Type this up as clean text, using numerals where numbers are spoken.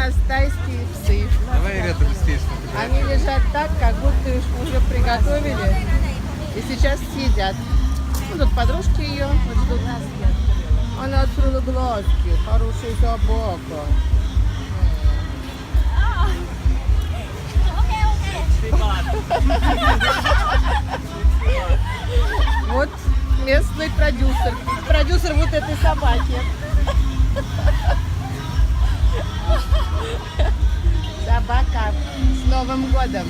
нас тайские псы. Давай рядом здесь. Они лежат так, как будто их уже приготовили. И сейчас съедят. Ну, тут подружки ее вот ждут. Она открыла глазки. Хорошая собака. Вот местный продюсер. Продюсер вот этой собаки. Собака. С Новым годом!